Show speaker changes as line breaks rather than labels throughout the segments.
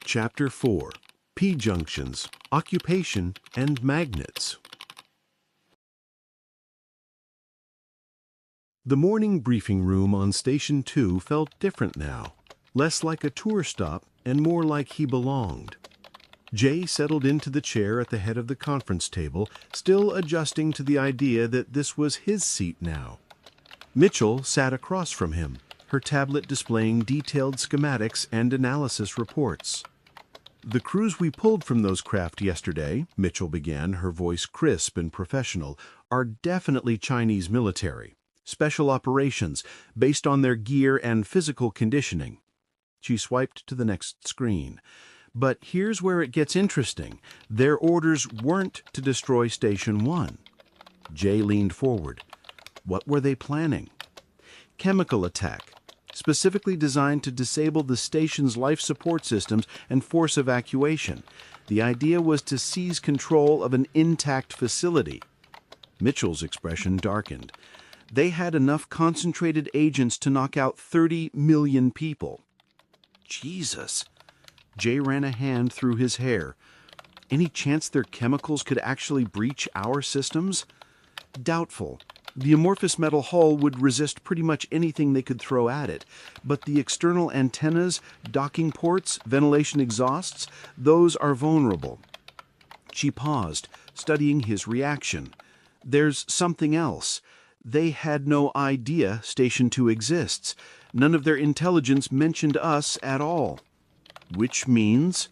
Chapter 4: P-Junctions, Occupation, and Magnets. The morning briefing room on Station 2 felt different now, less like a tour stop and more like he belonged. Jay settled into the chair at the head of the conference table, still adjusting to the idea that this was his seat now. Mitchell sat across from him, her tablet displaying detailed schematics and analysis reports. "The crews we pulled from those craft yesterday," Mitchell began, her voice crisp and professional, "are definitely Chinese military. Special operations, based on their gear and physical conditioning." She swiped to the next screen. "But here's where it gets interesting. Their orders weren't to destroy Station 1. Jay leaned forward. What were they planning? Chemical attack, specifically designed to disable the station's life support systems and force evacuation. The idea was to seize control of an intact facility. Mitchell's expression darkened. They had enough concentrated agents to knock out 30 million people. Jesus. Jay ran a hand through his hair. Any chance their chemicals could actually breach our systems? Doubtful. The amorphous metal hull would resist pretty much anything they could throw at it, but the external antennas, docking ports, ventilation exhausts, those are vulnerable. She paused, studying his reaction. There's something else. They had no idea Station 2 exists. None of their intelligence mentioned us at all. Which means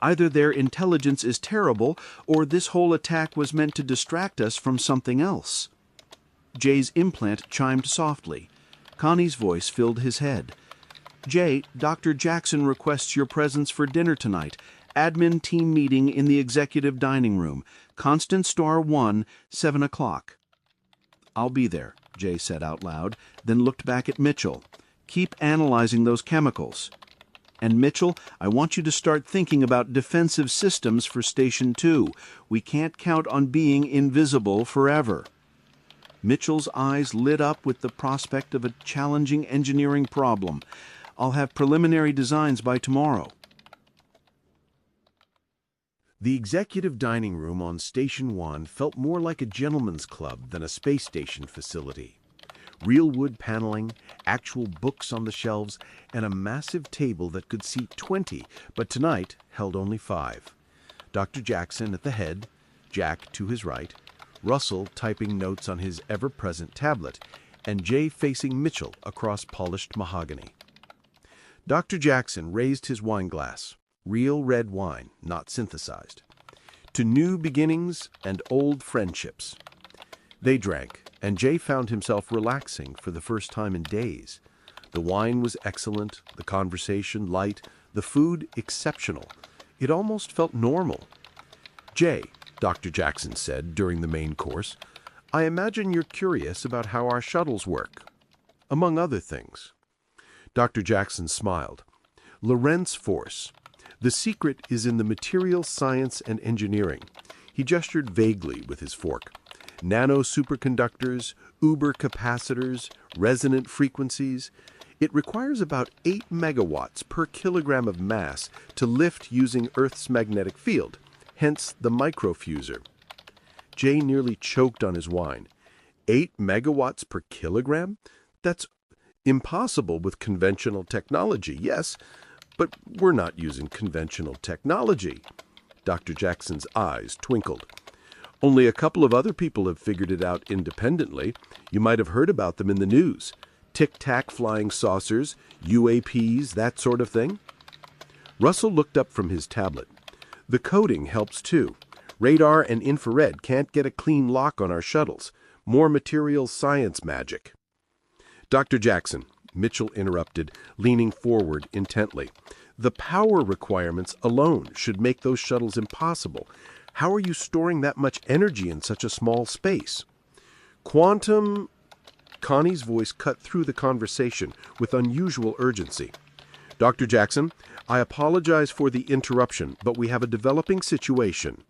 either their intelligence is terrible, or this whole attack was meant to distract us from something else. Jay's implant chimed softly. Connie's voice filled his head. "Jay, Dr. Jackson requests your presence for dinner tonight. Admin team meeting in the executive dining room. Constant Star 1, 7 o'clock. "I'll be there," Jay said out loud, then looked back at Mitchell. "Keep analyzing those chemicals. And Mitchell, I want you to start thinking about defensive systems for Station 2. We can't count on being invisible forever." Mitchell's eyes lit up with the prospect of a challenging engineering problem. "I'll have preliminary designs by tomorrow." The executive dining room on Station 1 felt more like a gentleman's club than a space station facility. Real wood paneling, actual books on the shelves, and a massive table that could seat 20, but tonight held only 5. Dr. Jackson at the head, Jack to his right, Russell typing notes on his ever-present tablet, and Jay facing Mitchell across polished mahogany. Dr. Jackson raised his wine glass, real red wine, not synthesized, to new beginnings and old friendships. They drank, and Jay found himself relaxing for the first time in days. The wine was excellent, the conversation light, the food exceptional. It almost felt normal. "Jay," Dr. Jackson said during the main course, "I imagine you're curious about how our shuttles work, among other things." Dr. Jackson smiled. "Lorentz force. The secret is in the material science and engineering." He gestured vaguely with his fork. "Nano superconductors, uber capacitors, resonant frequencies. It requires about 8 megawatts per kilogram of mass to lift using Earth's magnetic field, hence the microfuser." Jay nearly choked on his wine. 8 megawatts per kilogram? That's impossible with conventional technology, yes, but we're not using conventional technology. Dr. Jackson's eyes twinkled. "Only a couple of other people have figured it out independently. You might have heard about them in the news. Tic-tac flying saucers, UAPs, that sort of thing." Russell looked up from his tablet. "The coding helps too. Radar and infrared can't get a clean lock on our shuttles. More material science magic." "Dr. Jackson," Mitchell interrupted, leaning forward intently, "the power requirements alone should make those shuttles impossible. How are you storing that much energy in such a small space?" "Quantum—" Connie's voice cut through the conversation with unusual urgency. "Dr. Jackson, I apologize for the interruption, but we have a developing situation."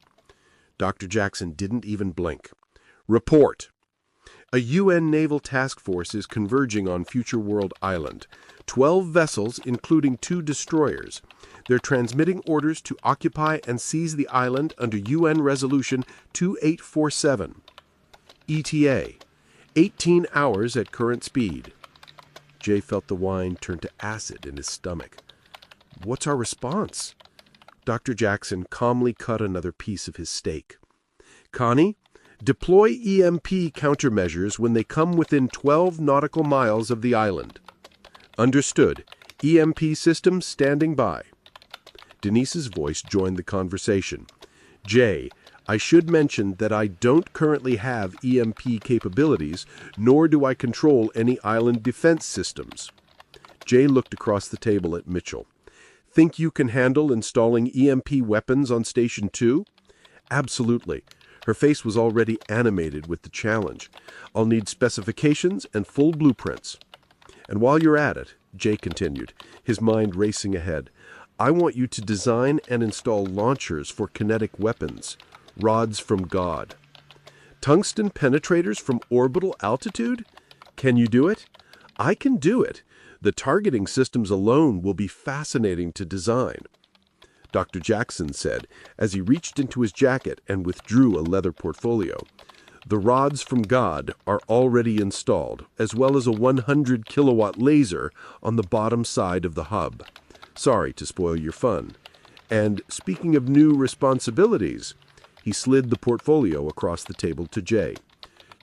Dr. Jackson didn't even blink. "Report." A UN naval task force is converging on Future World Island. 12 vessels, including 2 destroyers. They're transmitting orders to occupy and seize the island under UN Resolution 2847. ETA, 18 hours at current speed. Jay felt the wine turn to acid in his stomach. What's our response? Dr. Jackson calmly cut another piece of his steak. Connie, deploy EMP countermeasures when they come within 12 nautical miles of the island. Understood. EMP systems standing by. Denise's voice joined the conversation. Jay, I should mention that I don't currently have EMP capabilities, nor do I control any island defense systems. Jay looked across the table at Mitchell. Think you can handle installing EMP weapons on Station 2? Absolutely. Her face was already animated with the challenge. I'll need specifications and full blueprints. And while you're at it, Jay continued, his mind racing ahead, I want you to design and install launchers for kinetic weapons, rods from God. Tungsten penetrators from orbital altitude? Can you do it? I can do it. The targeting systems alone will be fascinating to design. Dr. Jackson said, as he reached into his jacket and withdrew a leather portfolio. The rods from God are already installed, as well as a 100-kilowatt laser on the bottom side of the hub. Sorry to spoil your fun. And speaking of new responsibilities, he slid the portfolio across the table to Jay.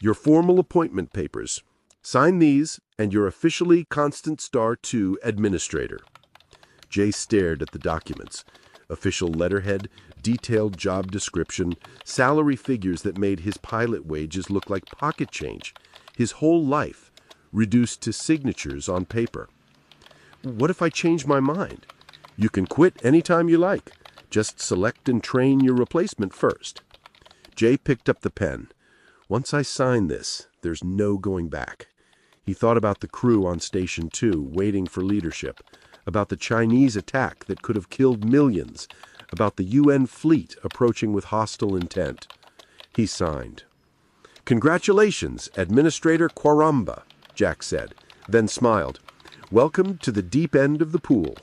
Your formal appointment papers. Sign these, and you're officially Constant Star 2 Administrator. Jay stared at the documents. Official letterhead, detailed job description, salary figures that made his pilot wages look like pocket change. His whole life reduced to signatures on paper. What if I change my mind? You can quit anytime you like. Just select and train your replacement first. Jay picked up the pen. Once I sign this, there's no going back. He thought about the crew on Station 2 waiting for leadership, about the Chinese attack that could have killed millions, about the UN fleet approaching with hostile intent. He signed. Congratulations, Administrator Kwaramba, Jack said, then smiled. Welcome to the deep end of the pool.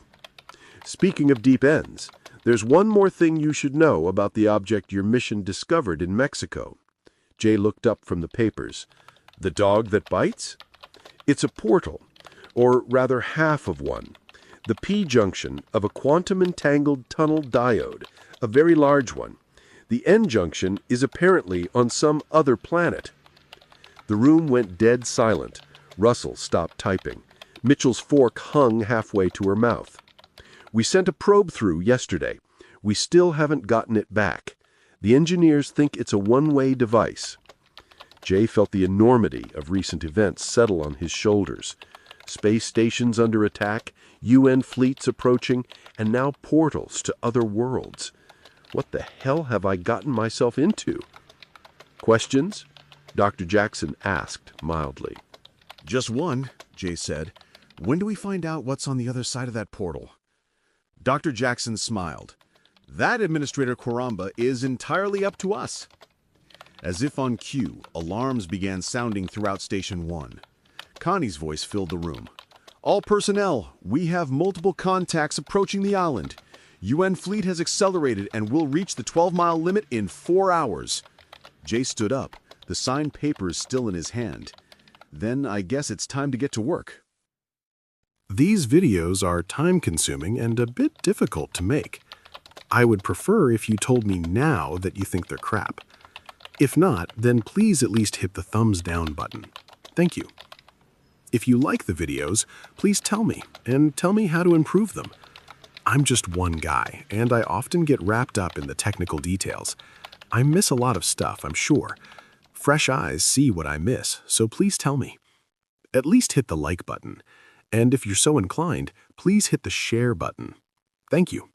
Speaking of deep ends, there's one more thing you should know about the object your mission discovered in Mexico. Jay looked up from the papers. The dog that bites? It's a portal, or rather half of one. The P-junction of a quantum-entangled tunnel diode, a very large one. The N-junction is apparently on some other planet. The room went dead silent. Russell stopped typing. Mitchell's fork hung halfway to her mouth. We sent a probe through yesterday. We still haven't gotten it back. The engineers think it's a one-way device. Jay felt the enormity of recent events settle on his shoulders. Space stations under attack, UN fleets approaching, and now portals to other worlds. What the hell have I gotten myself into? Questions? Dr. Jackson asked mildly.
Just one, Jay said. When do we find out what's on the other side of that portal? Dr. Jackson smiled. That, Administrator Kwaramba, is entirely up to us. As if on cue, alarms began sounding throughout Station 1. Connie's voice filled the room. All personnel, we have multiple contacts approaching the island. UN fleet has accelerated and will reach the 12-mile limit in 4 hours. Jay stood up, the signed papers still in his hand. Then I guess it's time to get to work.
These videos are time-consuming and a bit difficult to make. I would prefer if you told me now that you think they're crap. If not, then please at least hit the thumbs down button. Thank you. If you like the videos, please tell me, and tell me how to improve them. I'm just one guy, and I often get wrapped up in the technical details. I miss a lot of stuff, I'm sure. Fresh eyes see what I miss, so please tell me. At least hit the like button. And if you're so inclined, please hit the share button. Thank you.